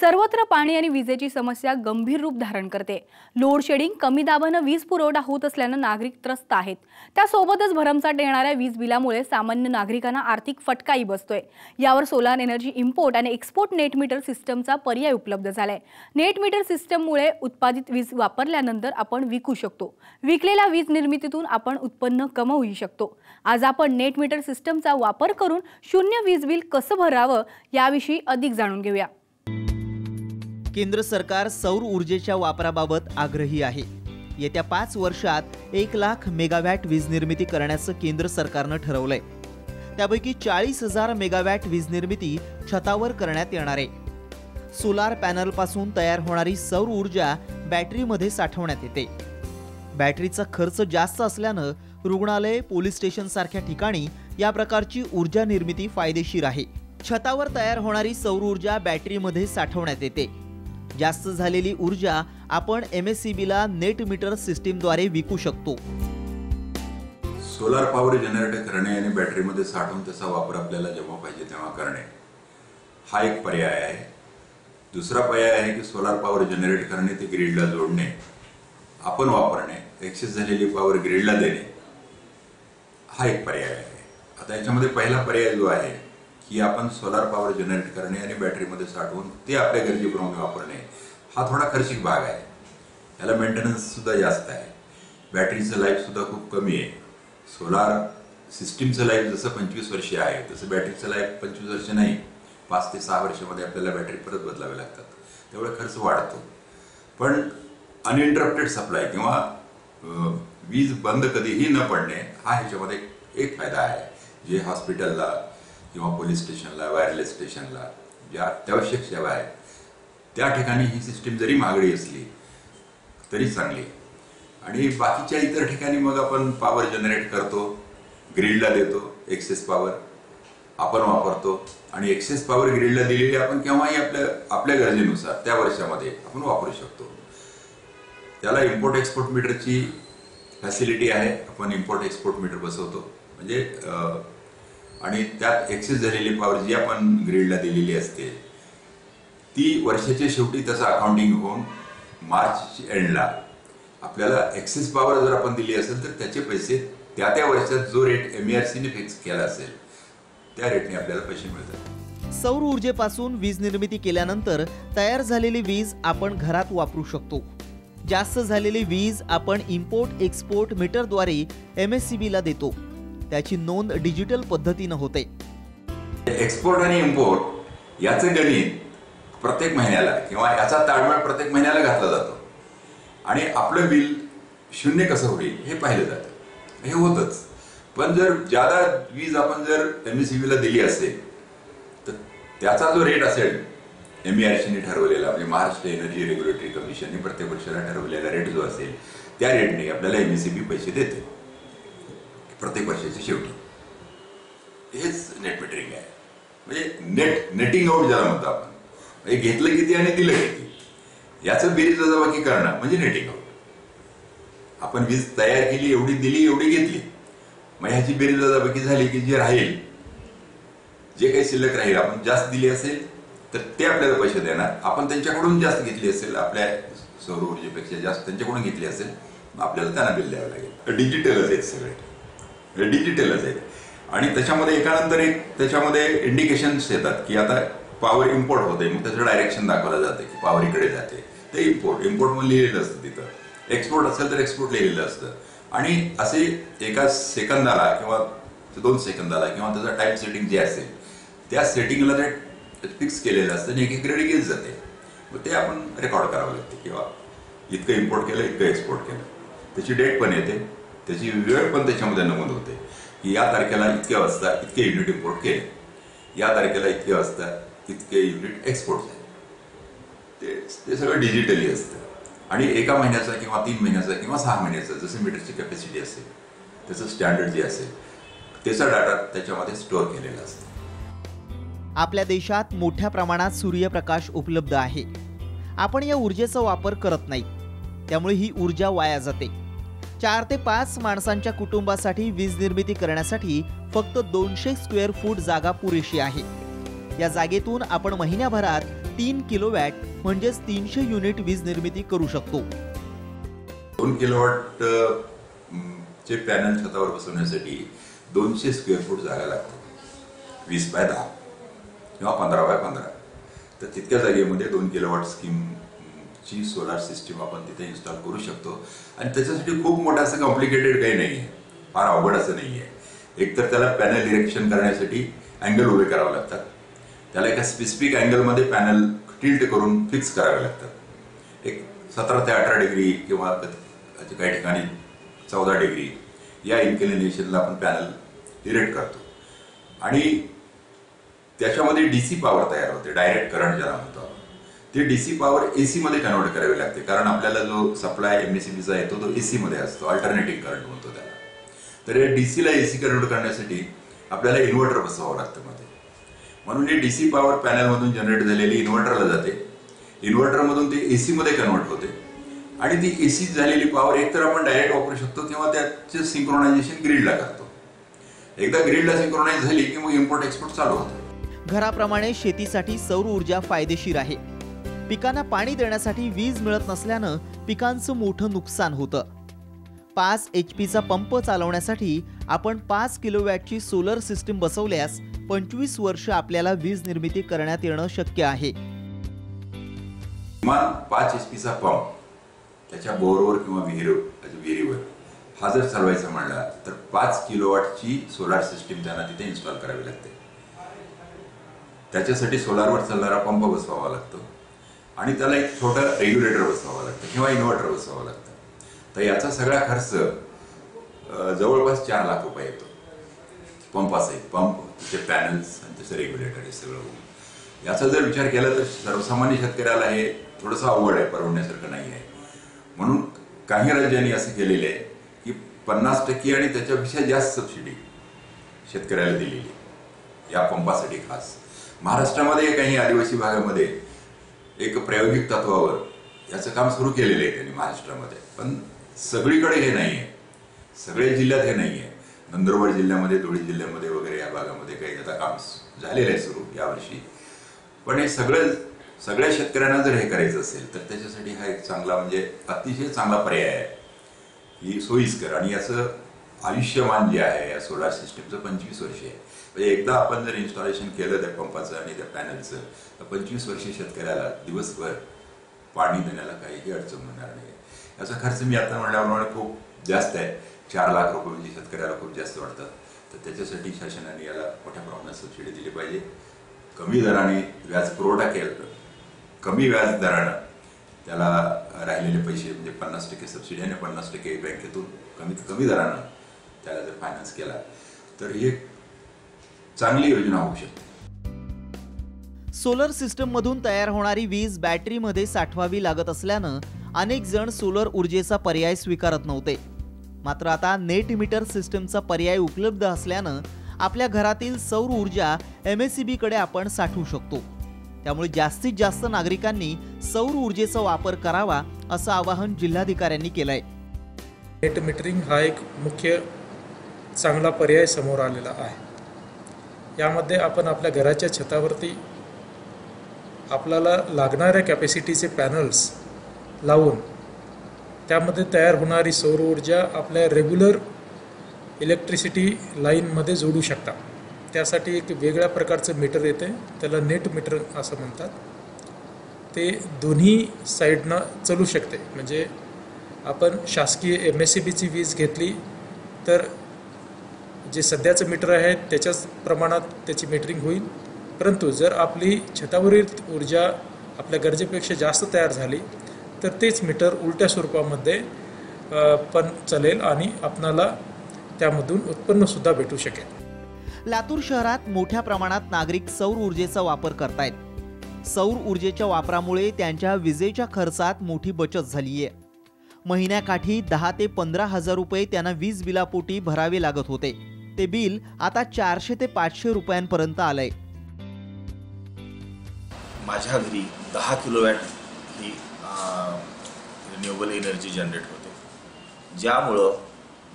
सर्वत्र पाणी आणि विजेची समस्या गंभीर रूप धारण करते। लोड शेडिंग, कमी दाबाने वीज पुरवठा होत असल्याने नागरिक त्रस्त आहेत। त्यासोबतच भरमसाठ येणाऱ्या वीज बिलामुळे सामान्य नागरिकांना आर्थिक फटकाही बसतोय। यावर सोलार एनर्जी इम्पोर्ट आणि एक्सपोर्ट नेट मीटर सिस्टमचा पर्याय उपलब्ध झालाय। नेट मीटर सिस्टममुळे उत्पादित वीज वापरल्यानंतर आपण विकू शकतो। विकलेल्या वीज निर्मितीतून आपण उत्पन्न कमवू शकतो। आज आपण नेट मीटर सिस्टमचा वापर करून शून्य वीज बिल कसं भरावं याविषयी अधिक जाणून घेऊया। केंद्र सरकार सौर ऊर्जेच्या वापराबाबत आग्रही आहे। येत्या 5 वर्षात 1 लाख मेगावॅट वीज निर्मिती करण्याचं केंद्र सरकारने ठरवलंय। त्यापैकी 40,000 मेगावॅट वीज निर्मिती छतावर करण्यात येणार आहे। सोलार पॅनल पासून तयार होणारी सौर ऊर्जा बॅटरीमध्ये साठवण्यात येते। बॅटरीचा खर्च जास्त असल्याने रुग्णालय, पोलीस स्टेशन सारख्या ठिकाणी या प्रकारची ऊर्जा निर्मिती फायदेशीर आहे। छतावर तयार होणारी सौर ऊर्जा बॅटरीमध्ये साठवण्यात येते। जास्त झालेली ऊर्जा आपण MSCB ला नेट मीटर सिस्टीमद्वारे विकू शकतो। सोलार पॉवर जनरेट करणे आणि बॅटरीमध्ये साठवून त्याचा वापर आपल्याला जेव्हा पाहिजे तेव्हा करणे हा एक पर्याय आहे। दुसरा पर्याय आहे की सोलार पॉवर जनरेट करणे ते ग्रीडला जोडणे, आपण वापरणे, एक्सेस झालेली पॉवर ग्रीडला देणे हा एक पर्याय आहे। आता याच्यामध्ये पहिला पर्याय जो आहे की आपण सोलार पॉवर जनरेट करणे आणि बॅटरीमध्ये साठवून ते आपल्या गरजेप्रमाणे वापरणे हा थोडा खर्चिक भाग आहे। याला मेंटेनन्स सुद्धा जास्त आहे। बॅटरीचं लाईफ सुद्धा खूप कमी आहे। सोलार सिस्टीमचं लाईफ जसं 25 वर्ष आहे तसं बॅटरीचं लाईफ 25 वर्ष नाही, 5 ते 6 वर्षामध्ये आपल्याला बॅटरी परत बदलावे लागतात। त्यामुळे खर्च वाढतो। पण अनइंटरप्टेड सप्लाय किंवा वीज बंद कधीही न पडणे हा ह्याच्यामध्ये एक फायदा आहे। जे हॉस्पिटलला किंवा पोलीस स्टेशनला, वायरलेस स्टेशनला ज्या अत्यावश्यक सेवा आहेत त्या ठिकाणी ही सिस्टीम जरी महागडी असली तरी चांगली आहे। आणि बाकीच्या इतर ठिकाणी मग आपण पॉवर जनरेट करतो, ग्रीडला देतो, एक्सेस पॉवर आपण वापरतो आणि एक्सेस पॉवर ग्रीडला दिलेली आपण केव्हाही आपल्या गरजेनुसार त्या वर्षामध्ये आपण वापरू शकतो। त्याला इम्पोर्ट एक्सपोर्ट मीटरची फॅसिलिटी आहे। आपण इम्पोर्ट एक्सपोर्ट मीटर बसवतो म्हणजे आणि त्यात एक्सेस झालेली पॉवर जी आपण ग्रीडला दिलेली असते ती वर्षाच्या शेवटी त्याचं अकाउंटिंग होऊन मार्च एंडला आपल्याला एक्सेस पॉवर जर आपण दिली असेल तर त्याचे पैसे त्या वर्षात जो रेट MERC ने फिक्स केला असेल त्या रेटने आपल्याला पैसे मिळतात। सौर ऊर्जेपासून वीज निर्मिती केल्यानंतर तयार झालेली वीज आपण घरात वापरू शकतो। जास्त झालेली वीज आपण इम्पोर्ट एक्सपोर्ट मीटरद्वारे MSCB ला देतो। त्याची नोंद डिजिटल पद्धतीने होते। एक्सपोर्ट आणि इम्पोर्ट याचं गणित प्रत्येक महिन्याला किंवा याचा ताळमेळ प्रत्येक महिन्याला घातला जातो आणि आपलं बिल शून्य कसं होईल हे पाहिलं जातं। हे होतच, पण जर ज्यादा वीज आपण जर MSCB ला दिली असेल तर त्याचा जो रेट असेल MERC ने ठरवलेला म्हणजे महाराष्ट्र एनर्जी रेग्युलेटरी कमिशनने प्रत्येक वर्षाला ठरवलेला रेट जो असेल त्या रेटने आपल्याला MSCB पैसे देते प्रत्येक वर्षाच्या शेवटी। हेच नेट मीटरिंग आहे। म्हणजे नेटिंग आउट ज्याला म्हणतो आपण, म्हणजे घेतलं किती आणि दिलं किती याचं बेरीज वजाबाकी करणं म्हणजे नेटिंग आउट। आपण वीज तयार केली, एवढी दिली, एवढी घेतली, मग ह्याची बेरीज वजाबाकी झाली की जे राहील, जे काही शिल्लक राहील, आपण जास्त दिली असेल तर ते आपल्याला पैसे देणार, आपण त्यांच्याकडून जास्त घेतली असेल, आपल्या सौर ऊर्जेपेक्षा जास्त त्यांच्याकडून घेतली असेल, आपल्याला त्यांना बिल द्यावं लागेल। डिजिटलच आहेत सगळे, डिजिटलच आहेत आणि त्याच्यामध्ये एकानंतर एक त्याच्यामध्ये इंडिकेशन्स येतात की आता पॉवर इम्पोर्ट होते, मग त्याचं डायरेक्शन दाखवलं जाते की पॉवर इकडे जाते, ते इम्पोर्ट मध्ये लिहिलेलं असतं। तिथं एक्सपोर्ट असेल तर एक्सपोर्ट लिहिलेलं असतं आणि असे एका सेकंदाला किंवा 2 सेकंदाला किंवा त्याचं टाइम सेटिंग जे असेल त्या सेटिंगला ते फिक्स केलेलं असतं आणि एक रेडी घेत जाते। मग ते आपण रेकॉर्ड करावं लागते किंवा इतकं इम्पोर्ट केलं, इतकं एक्सपोर्ट केलं, त्याची डेट पण येते, त्याची वेळ पण त्याच्यामध्ये नमूद होते की या तारखेला इतक्या वाजता इतके युनिट इम्पोर्ट केले, या तारखेला इतक्या वाजता इतके युनिट एक्सपोर्ट झाले। ते सगळं डिजिटली असतं आणि एका महिन्याचा किंवा 3 महिन्याचा किंवा 6 महिन्याचा जसं मीटरची कॅपॅसिटी असेल त्याचं स्टँडर्ड जे असेल त्याचा डाटा त्याच्यामध्ये स्टोअर केलेला असतो। आपल्या देशात मोठ्या प्रमाणात सूर्यप्रकाश उपलब्ध आहे। आपण या ऊर्जेचा वापर करत नाही, त्यामुळे ही ऊर्जा वाया जाते। 4 ते 5 माणसांच्या कुटुंबासाठी वीज निर्मिती करण्यासाठी फक्त 200 स्क्वेअर फूट जागा पुरेशी आहे। या जागेतून आपण महिन्याभरात 3 किलोवॅट म्हणजेच 300 युनिट वीज निर्मिती करू शकतो. 2 किलोवॅट चे पॅनल छतावर बसवण्यासाठी 200 स्क्वेअर फूट जागा लागते. 20 बाय 10 किंवा 15 बाय 15. तर तितक्या जागेमध्ये 2 किलोवॅट स्कीमची सोलार सिस्टीम आपण तिथे इन्स्टॉल करू शकतो. आणि त्याच्यासाठी खूप मोठं असं कॉम्प्लिकेटेड काही नाही आहे, फार अवघड असं नाही आहे. एकतर त्याला पॅनल इरेक्शन करण्यासाठी अँगल उभे करावे लागतात. त्याला एका स्पेसिफिक अँगलमध्ये पॅनल टिल्ट करून फिक्स करावे लागतात. एक 17 ते 18 डिग्री किंवा काही ठिकाणी 14 डिग्री या इन्क्लिनेशनला आपण पॅनल इरेक्ट करतो. आणि त्याच्यामध्ये DC पॉवर तयार होते, डायरेक्ट करंट ज्याला म्हणतो आपण. ती DC पॉवर AC मध्ये कन्वर्ट करावी लागते, कारण आपल्याला जो सप्लाय MSEBचा येतो तो AC मध्ये असतो, अल्टरनेटिंग करंट म्हणतो त्याला. तर या DC ला AC कन्वर्ट करण्यासाठी आपल्याला इन्व्हर्टर बसवावं लागतं मध्ये. म्हणून ही DC पॉवर पॅनलमधून जनरेट झालेली इन्व्हर्टरला जाते. इन्व्हर्टरमधून ती AC मध्ये कन्वर्ट होते आणि ती AC झालेली पॉवर एकतर आपण डायरेक्ट वापरू शकतो किंवा त्याचे सिंक्रोनायझेशन ग्रीडला करतो. एकदा ग्रीडला सिंक्रोनाइज झाली की मग इम्पोर्ट एक्सपोर्ट चालू होतो. घराप्रमाणे शेतीसाठी सौर ऊर्जा फायदेशीर आहे. पिकांना पाणी देण्यासाठी वीज मिळत नसल्यानं पिकांचं मोठं नुकसान होतं. 5 HPचा पंप चालवण्यासाठी आपण 5 किलोवॅटची सोलर सिस्टीम बसवल्यास 25 वर्ष आपल्याला वीज निर्मिती करण्यात येणं शक्य आहे. किमान 5 HPचा पंप त्याच्या बोरवर किंवा विहिरीवर हा जर चालवायचा म्हणला तर 5 किलोवॅटची सोलार सिस्टीम त्यांना तिथे इन्स्टॉल करावी लागते. त्याच्यासाठी सोलारवर चालणारा पंप बसवावा लागतो आणि त्याला एक छोटं रेग्युलेटर बसवावं लागतं किंवा इन्व्हर्टर बसवावं लागतं. तर याचा सगळा खर्च जवळपास 4 लाख रुपये येतो. पंपाचा पंप, त्याचे पॅनल्स आणि त्याचं रेग्युलेटर हे सगळं होऊन. याचा जर विचार केला तर सर्वसामान्य शेतकऱ्याला हे थोडंसं अवघड आहे, परवडण्यासारखं नाही आहे. म्हणून काही राज्यांनी असं केलेलं आहे की 50% आणि त्याच्यापेक्षा जास्त सबसिडी शेतकऱ्याला दिलेली या पंपासाठी खास. महाराष्ट्रामध्ये काही आदिवासी भागामध्ये एक प्रायोगिक तत्वावर याचं काम सुरू केलेलं आहे त्यांनी महाराष्ट्रामध्ये. पण सगळीकडे हे नाही आहे, सगळ्या जिल्ह्यात हे नाही आहे. नंदुरबार जिल्ह्यामध्ये, धुळे जिल्ह्यामध्ये वगैरे या भागामध्ये काही आता काम झालेलं आहे सुरू यावर्षी. पण हे सगळ्या शेतकऱ्यांना जर हे करायचं असेल तर त्याच्यासाठी हा एक चांगला म्हणजे अतिशय चांगला पर्याय आहे. ही सोयीस्कर आणि याचं आयुष्यमान जे आहे या सोलार सिस्टीमचं 25 वर्ष आहे. म्हणजे एकदा आपण जर इन्स्टॉलेशन केलं त्या पंपाचं आणि त्या पॅनलचं तर 25 वर्ष शेतकऱ्याला दिवसभर पाणी देण्याला काहीही अडचण होणार नाही. याचा खर्च मी आता म्हणल्याप्रमाणे खूप जास्त आहे. 4 लाख रुपये म्हणजे शेतकऱ्याला खूप जास्त वाटतात. तर त्याच्यासाठी शासनाने याला मोठ्या प्रमाणात सबसिडी दिली पाहिजे. कमी दराने व्याज पुरवठा केला, कमी व्याज दरानं त्याला राहिलेले पैसे म्हणजे 50% सबसिडी आणि 50% बँकेतून कमीत कमी दरानं त्याला जर फायनान्स केला तर ही एक चांगली योजना होऊ शकते. सोलर सिस्टम मधून तयार होणारी वीज बॅटरीमध्ये साठवावी लागत असल्यानं अनेक जण सोलर ऊर्जेचा पर्याय स्वीकारत नव्हते. मात्र आता नेट मीटर सिस्टमचा पर्याय उपलब्ध असल्यानं आपल्या घरातील सौर ऊर्जा MSEB कडे आपण साठवू शकतो. त्यामुळे जास्तीत जास्त नागरिकांनी सौर ऊर्जेचा वापर करावा असं आवाहन जिल्हाधिकाऱ्यांनी केलंय. नेट मीटरिंग हा एक मुख्य चांगला पर्याय समोर आलेला आहे. यामध्ये आपण आपल्या घराच्या छतावरती आपल्याला लागणाऱ्या कॅपॅसिटीचे पॅनल्स लावून त्यामध्ये तयार होणारी सौर ऊर्जा आपल्या रेग्युलर इलेक्ट्रिसिटी लाईनमध्ये जोडू शकता. त्यासाठी एक वेगळ्या प्रकारचं मीटर येते, त्याला नेट मीटर असं म्हणतात. ते दोन्ही साईडनं चालू शकते. म्हणजे आपण शासकीय MSEBची वीज घेतली तर जे सध्याचं मीटर आहे त्याच्याच प्रमाणात त्याची मीटरिंग होईल. परंतु जर आपली छतावरील ऊर्जा आपल्या गरजेपेक्षा जास्त तयार झाली तर तेच मीटर उलट्या स्वरूपामध्ये पण चालेल आणि आपणाला त्यामधून उत्पन्नसुद्धा भेटू शकेल. लातूर शहरात मोठ्या प्रमाणात नागरिक सौर ऊर्जेचा वापर करतायत. सौर ऊर्जेच्या वापरामुळे त्यांच्या विजेच्या खर्चात मोठी बचत झाली आहे. महिन्याकाठी 10 ते 15 हजार रुपये त्यांना वीज बिलापोटी भरावे लागत होते. ते बिल आता 400 ते 500 रुपयांपर्यंत आलंय. माझ्या घरी 10 किलोवॅट ही रिन्युएबल एनर्जी जनरेट होते, ज्यामुळं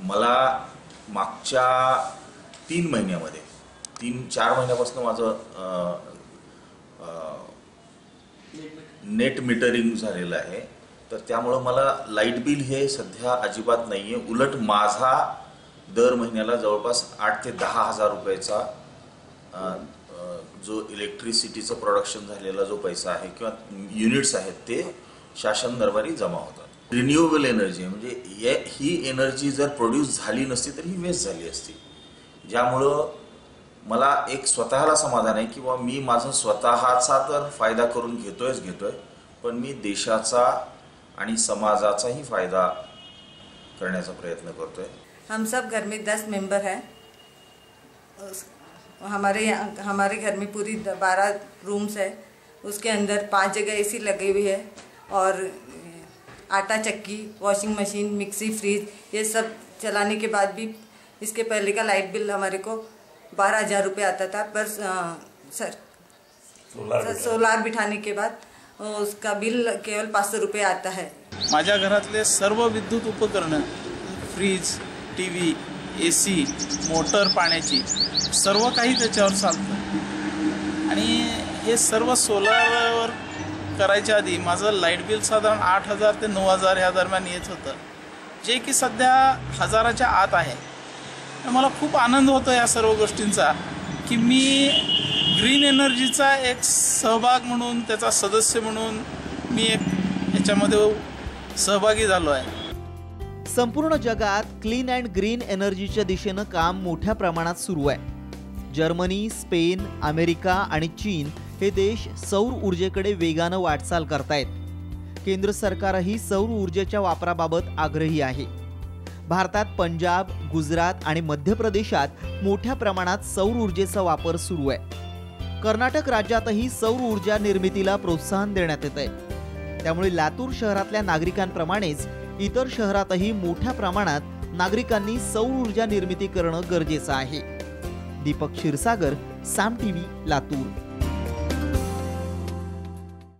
मला मागच्या 3 महिन्यामध्ये 3-4 महिन्यापासून माझं नेट मीटरिंग झालेलं आहे. तर त्यामुळं मला लाईट बिल हे सध्या अजिबात नाही आहे. उलट माझा दर महिन्याला जवळपास 8 ते 10 हजार रुपयाचा जो इलेक्ट्रिसिटीचं प्रोडक्शन झालेला जो पैसा आहे किंवा युनिट्स आहेत ते शासन दरबारी जमा होतात. रिन्युएबल एनर्जी म्हणजे ही एनर्जी जर प्रोड्यूस झाली नसती तर ही वेस्ट झाली असती, ज्यामुळं मला एक स्वतःला समाधान आहे की मी माझा स्वतःचा तर फायदा करून घेतोय, पण मी देशाचा आणि समाजाचाही फायदा करण्याचा प्रयत्न करतोय. हम सब घर में 10 मेंबर हैं. हमारे घर में पूरी 12 रूम्स है. उसके अंदर 5 जगह एसी लगी हुई है और आटा चक्की, वॉशिंग मशीन, मिक्सी, फ्रीज ये सब चलाने के बाद भी इसके पहले का लाइट बिल हमारे को 12,000 रुपये आता था. पर सोलार बिठाने के बाद उसका बिल केवल 500 रुपये आता है. माझ्या घरातले सर्व विद्युत उपकरणं, फ्रीज, टीव्ही, एसी, मोटर पाण्याची सर्व काही त्याच्यावर चालतं. आणि हे सर्व सोलारवर करायच्या आधी माझं लाईट बिल साधारण 8,000 ते 9,000 ह्या दरम्यान येत होतं, जे की सध्या 1,000च्या आत आहे. मला खूप आनंद होतो या सर्व गोष्टींचा की मी ग्रीन एनर्जीचा एक सहभाग म्हणून, त्याचा सदस्य म्हणून मी एक याच्यामध्ये सहभागी झालो आहे. संपूर्ण जगात क्लीन अँड ग्रीन एनर्जीच्या दिशेनं काम मोठ्या प्रमाणात सुरू आहे. जर्मनी, स्पेन, अमेरिका आणि चीन हे देश सौर ऊर्जेकडे वेगानं वाटचाल करतायत. केंद्र सरकारही सौर ऊर्जेच्या वापराबाबत आग्रही आहे. भारतात पंजाब, गुजरात आणि मध्य प्रदेशात मोठ्या प्रमाणात सौर ऊर्जेचा वापर सुरू आहे. कर्नाटक राज्यातही सौर ऊर्जा निर्मितीला प्रोत्साहन देण्यात येत आहे. त्यामुळे लातूर शहरातल्या नागरिकांप्रमाणेच इतर शहरातही मोठ्या प्रमाणात नागरिकांनी सौर ऊर्जा निर्मिती करणं गरजेचं आहे. दीपक क्षीरसागर, साम टीव्ही, लातूर.